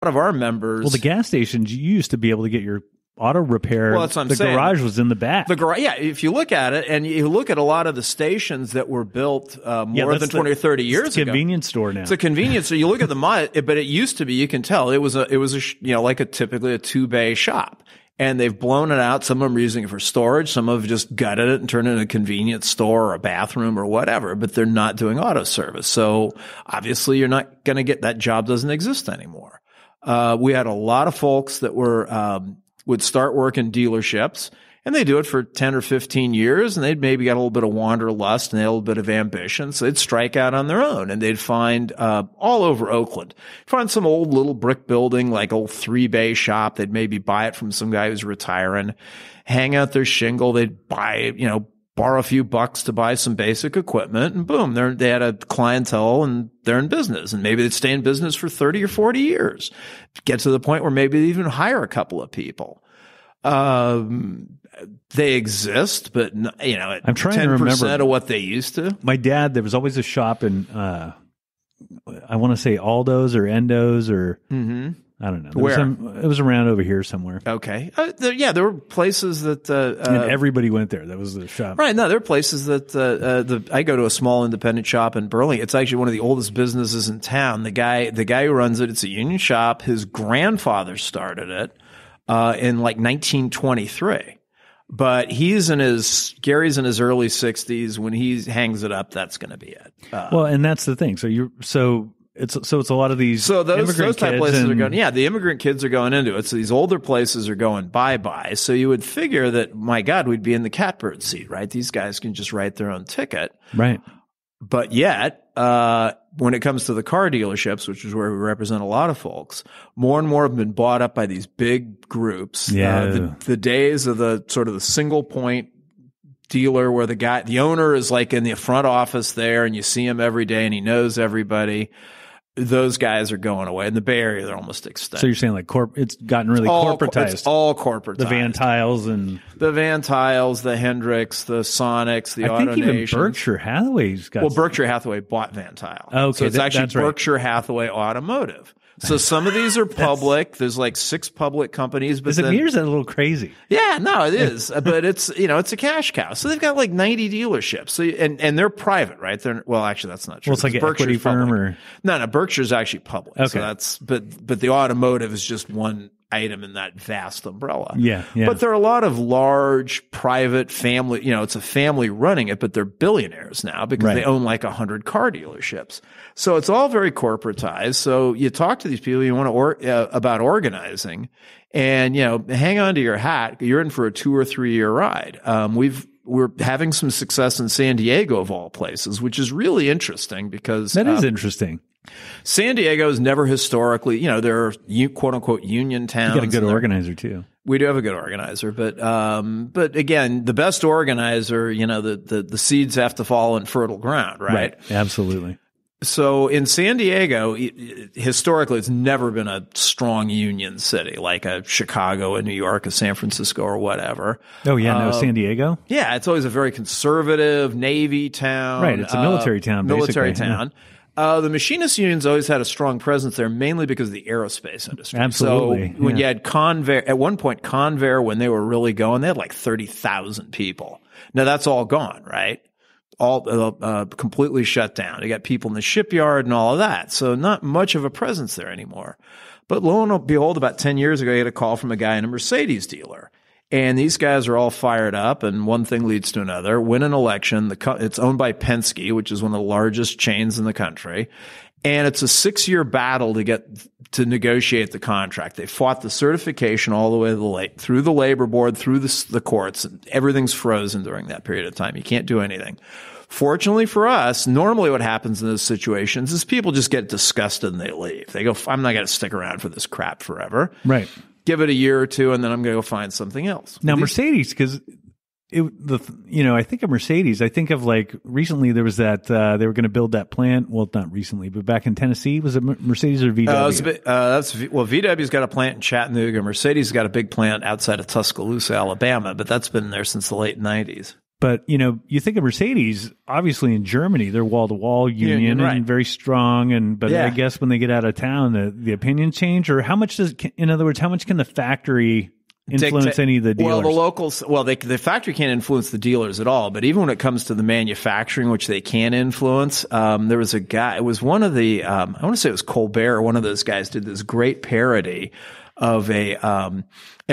of our members. Well, the gas stations, you used to be able to get your auto repair. Well, that's what I'm saying. The garage was in the back. The garage, yeah. If you look at it, and you look at a lot of the stations that were built more than 20 or 30 years ago. It's a convenience store now. It's a convenience. So you look at but it used to be. You can tell it was like typically a 2-bay shop, and they've blown it out. Some of them are using it for storage. Some have just gutted it and turned it into a convenience store or a bathroom or whatever. But they're not doing auto service. So obviously, you're not going to get that job. Doesn't exist anymore. We had a lot of folks that would start work in dealerships, and they do it for 10 or 15 years, and they'd maybe got a little bit of wanderlust and they had a little bit of ambition, so they'd strike out on their own, and they'd find all over Oakland, find some old little brick building, like old 3-bay shop. They'd maybe buy it from some guy who's retiring, hang out their shingle. They'd buy, borrow a few bucks to buy some basic equipment, and boom, they had a clientele and they're in business. And maybe they'd stay in business for 30 or 40 years, get to the point where maybe they even hire a couple of people. They exist, but I'm trying to remember 10% of what they used to. My dad, there was always a shop in, I want to say Aldo's or Endo's or I don't know. Where? It was around over here somewhere. Okay. There were places that and everybody went there. That was the shop. Right. No, there are places that I go to a small independent shop in Burlington. It's actually one of the oldest businesses in town. The guy who runs it, it's a union shop. His grandfather started it in like 1923. But Gary's in his early 60s. When he hangs it up, that's going to be it. Well, and that's the thing. It's a lot of these. So those type places are going. Yeah, the immigrant kids are going into it. So these older places are going bye. So you would figure that, my God, we'd be in the catbird seat, right? These guys can just write their own ticket, right? But yet, when it comes to the car dealerships, which is where we represent a lot of folks, more and more have been bought up by these big groups. Yeah. The days of the sort of the single point dealer where the owner is like in the front office there, and you see him every day and he knows everybody. Those guys are going away. In the Bay Area, they're almost extinct. So you're saying like it's gotten really corporatized. It's all corporatized. The Van Tiles, the Hendricks, the Sonics, the Auto think even Nations. Berkshire Hathaway's got. Well, Berkshire Hathaway bought Van Tile. Okay, so it's actually that's right. Berkshire Hathaway Automotive. So some of these are public. There's like 6 public companies. But is that a little crazy? Yeah, no, it is. But it's it's a cash cow. So they've got like 90 dealerships. So and they're private, right? Actually, that's not true. Well, it's like an equity firm or no. Berkshire's actually public. Okay, so but the automotive is just one item in that vast umbrella. Yeah. But there are a lot of large private family, it's a family running it, but they're billionaires now because they own like 100 car dealerships. So it's all very corporatized. So you talk to these people, you want to about organizing, and hang on to your hat. You're in for a 2 or 3 year ride. We're having some success in San Diego of all places, which is really interesting because that is interesting. San Diego is never historically, there are quote unquote union towns. You got a good organizer too. We do have a good organizer, but again, the best organizer, the seeds have to fall in fertile ground, right? Absolutely. So in San Diego, historically, it's never been a strong union city like a Chicago, a New York, a San Francisco, or whatever. Oh yeah, San Diego. Yeah, it's always a very conservative Navy town. Right, it's a military town. Military basically. town. The machinist unions always had a strong presence there, mainly because of the aerospace industry. Absolutely. So when you had Convair, at one point, Convair, when they were really going, they had like 30,000 people. Now that's all gone, right? All completely shut down. You got people in the shipyard and all of that. So not much of a presence there anymore. But lo and behold, about 10 years ago, I had a call from a guy in a Mercedes dealer. And these guys are all fired up, and one thing leads to another. Win an election. It's owned by Penske, which is one of the largest chains in the country. And it's a 6-year battle to negotiate the contract. They fought the certification all the way through the labor board, through the courts. And everything's frozen during that period of time. You can't do anything. Fortunately for us, normally what happens in those situations is people just get disgusted and they leave. They go, I'm not going to stick around for this crap forever. Right. Give it a year or two, and then I'm going to go find something else. Now, Mercedes, because I think of Mercedes. I think of like recently there was that they were going to build that plant. Well, not recently, but back in Tennessee. Was it Mercedes or VW? VW's got a plant in Chattanooga. Mercedes got a big plant outside of Tuscaloosa, Alabama, but that's been there since the late 90s. But, you think of Mercedes, obviously in Germany, they're wall-to-wall union right. and very strong. But I guess when they get out of town, the opinion change? Or how much in other words, how much can the factory influence any of the dealers? Well, the locals, the factory can't influence the dealers at all. But even when it comes to the manufacturing, which they can influence, there was a guy, it was one of the, I want to say it was Colbert, one of those guys did this great parody of and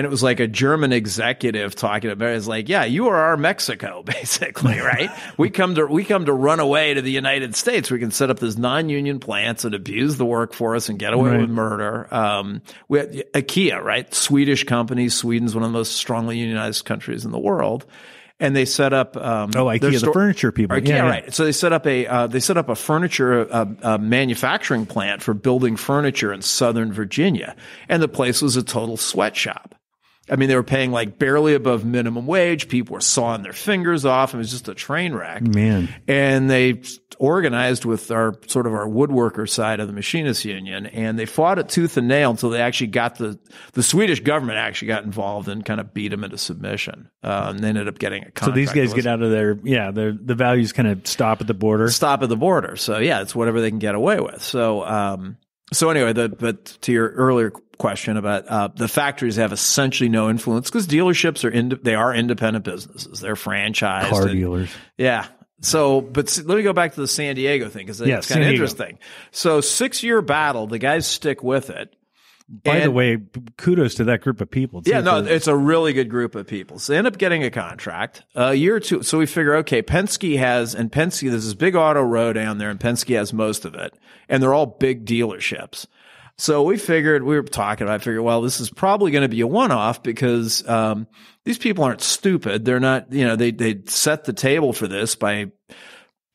it was like a German executive talking about it. It's like, yeah, you are our Mexico, basically, right? we come to run away to the United States. We can set up these non-union plants and abuse the workforce and get away with murder. We had IKEA, right? Swedish company. Sweden's one of the most strongly unionized countries in the world. And they set up IKEA, the furniture people. IKEA, right. So they set up a furniture manufacturing plant for building furniture in Southern Virginia, and the place was a total sweatshop. I mean, they were paying like barely above minimum wage. People were sawing their fingers off. It was just a train wreck. Man. And they organized with our woodworker side of the machinist union, and they fought it tooth and nail until they actually got the Swedish government actually got involved and kind of beat them into submission. And they ended up getting a contract. So these guys get out of the values kind of stop at the border. So yeah, it's whatever they can get away with. So anyway, but to your earlier question about the factories have essentially no influence because dealerships are independent businesses. They're franchised. Car dealers. Yeah. So, but let me go back to the San Diego thing because it's kind of interesting. So 6-year battle, the guys stick with it. By the way, kudos to that group of people. Too, it's a really good group of people. So they end up getting a contract a year or two. So we figure, okay, Penske there's this big auto row down there, and Penske has most of it, and they're all big dealerships. So we figured, well, this is probably going to be a one-off because these people aren't stupid. They're not, they set the table for this by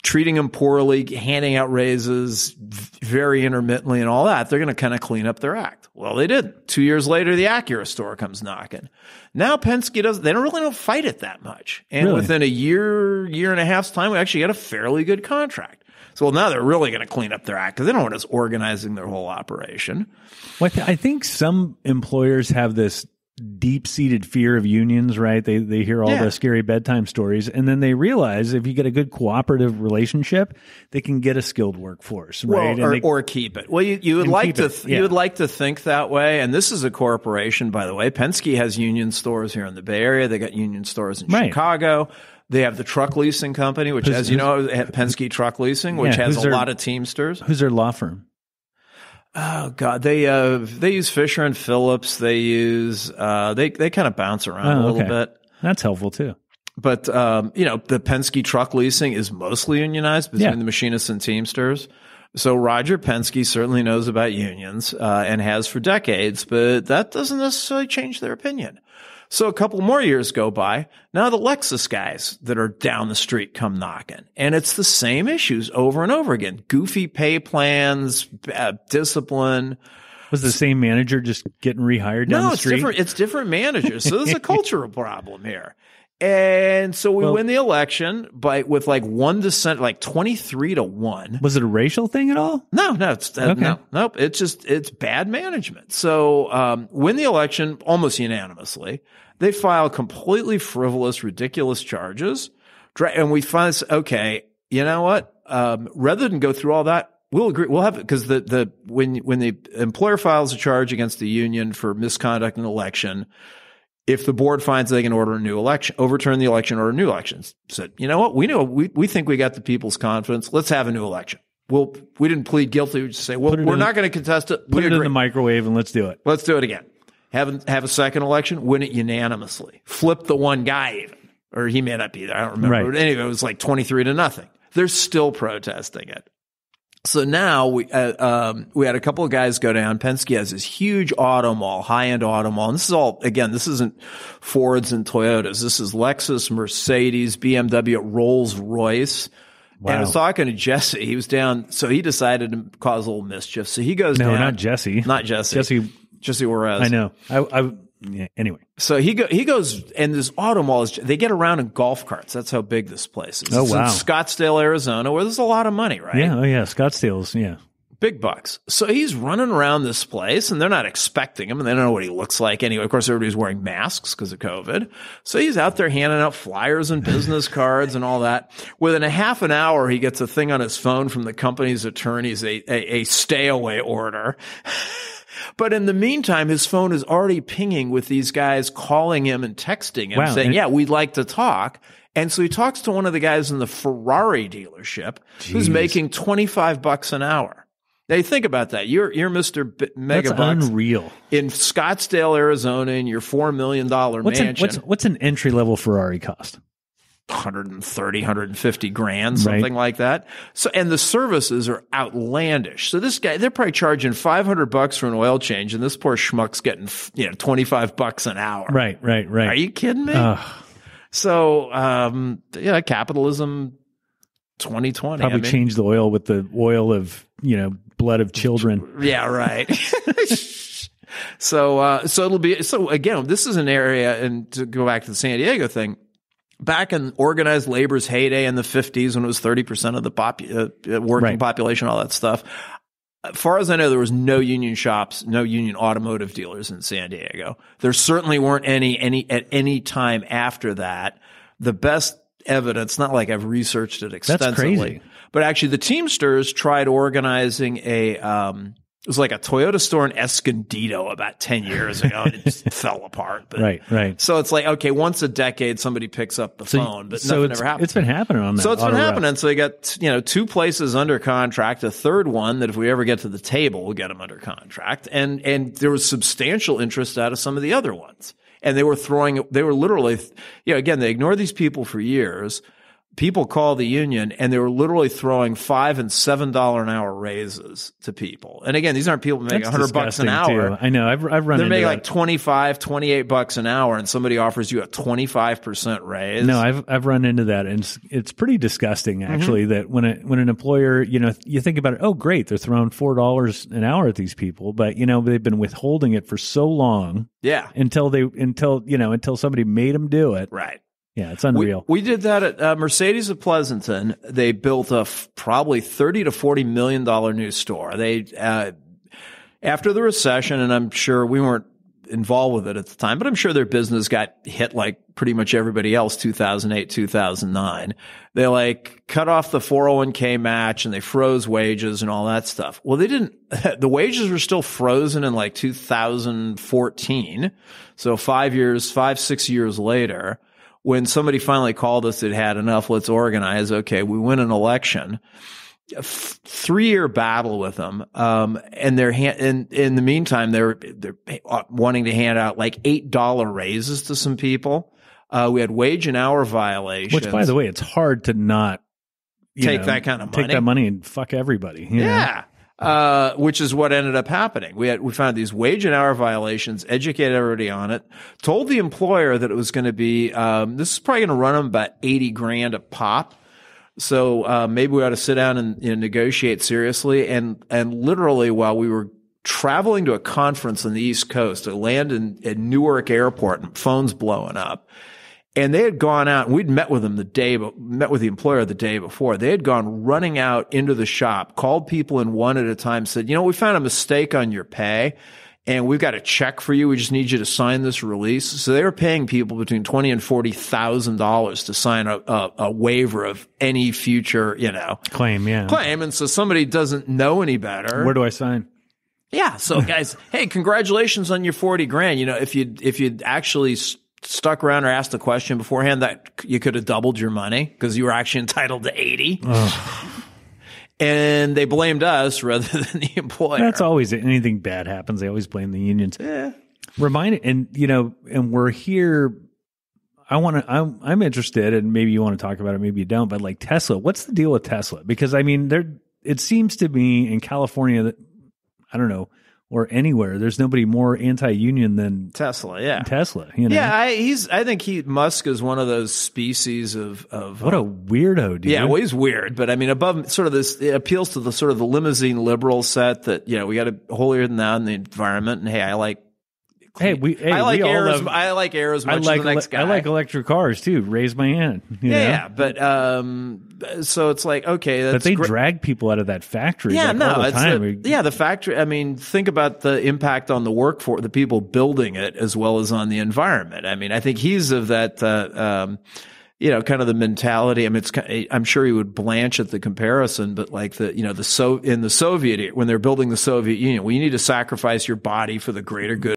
treating them poorly, handing out raises very intermittently and all that. They're going to kind of clean up their act. Well, they didn't. 2 years later, the Acura store comes knocking. Now Penske they don't fight it that much. And within a year and a half's time, we actually got a fairly good contract. So now they're really going to clean up their act because they don't want us organizing their whole operation. Well, I think some employers have this deep-seated fear of unions, right? They hear all the scary bedtime stories, and then they realize if you get a good cooperative relationship, they can get a skilled workforce, right? Or keep it. Well, you would like to think that way. And this is a corporation, by the way. Penske has union stores here in the Bay Area. They got union stores in Chicago. They have the truck leasing company, which, as you know, Penske Truck Leasing, which has a lot of Teamsters. Who's their law firm? Oh God, they use Fisher and Phillips. They use they kind of bounce around a little bit. That's helpful too. But the Penske Truck Leasing is mostly unionized between the machinists and Teamsters. So Roger Penske certainly knows about unions and has for decades, but that doesn't necessarily change their opinion. So a couple more years go by. Now the Lexus guys that are down the street come knocking, and it's the same issues over and over again. Goofy pay plans, discipline. Was the same manager just getting rehired down the street? No, it's different managers. So there's a cultural problem here. And so we win the election with like one dissent, like 23-1. Was it a racial thing at all? No, nope. It's bad management. So, win the election almost unanimously. They file completely frivolous, ridiculous charges. And we find, okay, you know what? Rather than go through all that, we'll agree. We'll have it because when the employer files a charge against the union for misconduct in an election, if the board finds they can order a new election, overturn the election, order new elections, said, you know what? We think we got the people's confidence. Let's have a new election. We didn't plead guilty. We just say, well, we're not going to contest it. Put it in the microwave and let's do it. Let's do it again. Have a second election, win it unanimously. Flip the one guy even, or he may not be there. I don't remember. Right. But anyway, it was like 23-0. They're still protesting it. So now we had a couple of guys go down. Penske has this huge auto mall, high-end auto mall. And this is all, again, this isn't Fords and Toyotas. This is Lexus, Mercedes, BMW, Rolls-Royce. Wow. And I was talking to Jesse. He was down, so he decided to cause a little mischief. So he goes down. No, not Jesse. Not Jesse. Jesse Juarez. I know. Yeah, anyway. So he goes, and this auto mall they get around in golf carts. That's how big this place is. Oh, it's wow. in Scottsdale, Arizona, where there's a lot of money, right? Yeah. Oh, yeah. Scottsdale's, yeah. Big bucks. So he's running around this place, and they're not expecting him, and they don't know what he looks like anyway. Of course, everybody's wearing masks because of COVID. So he's out there handing out flyers and business cards and all that. Within a half an hour, he gets a thing on his phone from the company's attorneys, a stay-away order. But in the meantime, his phone is already pinging with these guys calling him and texting him saying, yeah, we'd like to talk. And so he talks to one of the guys in the Ferrari dealership who's making $25 an hour. Now, you think about that. You're Mr. Megabucks. That's unreal. In Scottsdale, Arizona, in your $4 million mansion. What's an entry-level Ferrari cost? 130, 150 grand, something like that. So, and the services are outlandish. So this guy, they're probably charging $500 for an oil change, and this poor schmuck's getting, $25 an hour. Right. Are you kidding me? So, capitalism 2020. Probably changed the oil with the oil of, blood of children. Yeah, right. So it'll be, so again, this is an area, and to go back to the San Diego thing, back in organized labor's heyday in the 50s when it was 30% of the working population, all that stuff. As far as I know, there was no union shops, no union automotive dealers in San Diego. There certainly weren't any at any time after that. The best evidence, not like I've researched it extensively. That's crazy. But actually, the Teamsters tried organizing it was like a Toyota store in Escondido about 10 years ago, and it just fell apart. But, right. So it's like, okay, once a decade, somebody picks up the phone, but nothing ever happens. It's been happening on that. So it's been happening. So they got, 2 places under contract, a third one that if we ever get to the table, we'll get them under contract. And there was substantial interest out of some of the other ones. And they were literally, again, they ignored these people for years. People call the union, and they were literally throwing $5 and $7 an hour raises to people. And again, these aren't people making $100 an hour. Too. I know. I've run into that. They're making like $25, $28 an hour, and somebody offers you a 25% raise. No, I've run into that, and it's pretty disgusting actually. That when an employer, you think about it. Oh, great, they're throwing $4 an hour at these people, but they've been withholding it for so long. Yeah. Until somebody made them do it. Right. Yeah, it's unreal. We did that at Mercedes of Pleasanton. They built a probably $30 to $40 million new store. They after the recession, and I'm sure we weren't involved with it at the time, but I'm sure their business got hit like pretty much everybody else, 2008, 2009. They cut off the 401k match, and they froze wages and all that stuff. Well, they didn't, the wages were still frozen in 2014. So 6 years later, when somebody finally called us, it had enough, let's organize. Okay, we win an election. A 3-year battle with them. And in the meantime, they're wanting to hand out $8 raises to some people. We had wage and hour violations. Which, by the way, it's hard to not take that kind of money. Take that money and fuck everybody. Yeah. Which is what ended up happening. We found these wage and hour violations, educated everybody on it, told the employer that it was going to be, this is probably going to run them about 80 grand a pop. So, maybe we ought to sit down and negotiate seriously. And literally while we were traveling to a conference on the East Coast, to land in Newark Airport, and phones blowing up. And they had gone out, and we'd met with them met with the employer the day before. They had gone running out into the shop, called people in one at a time, said, we found a mistake on your pay, and we've got a check for you. We just need you to sign this release. So they were paying people between $20,000 and $40,000 to sign a waiver of any future, claim. Yeah. Claim. And so somebody doesn't know any better. Where do I sign? Yeah. So guys, hey, congratulations on your 40 grand. If you'd actually stuck around or asked a question beforehand, that you could have doubled your money because you were actually entitled to 80. And they blamed us rather than the employer. That's always anything bad happens. They always blame the unions. Yeah. And we're here. I'm interested, and maybe you want to talk about it, maybe you don't, but Tesla, what's the deal with Tesla? Because it seems to me in California that, I don't know, or anywhere, there's nobody more anti-union than Tesla. Yeah, Tesla. Yeah, I think Musk is one of those species of what a weirdo, dude. Yeah, well, he's weird, but above sort of this, it appeals to the sort of the limousine liberal set that we got to holier than thou in the environment, and hey, I like Hey, I like we all air. love, I like air as much as the next guy. I like electric cars too. Raise my hand. You know? Yeah, but so it's like, okay, that's but they drag people out of that factory. Yeah, all the time. The factory. I mean, think about the impact on the workforce, the people building it, as well as on the environment. I mean, I think he's of that, kind of the mentality. I mean, I'm sure he would blanch at the comparison, but like in the Soviet, when they're building the Soviet Union, well, you need to sacrifice your body for the greater good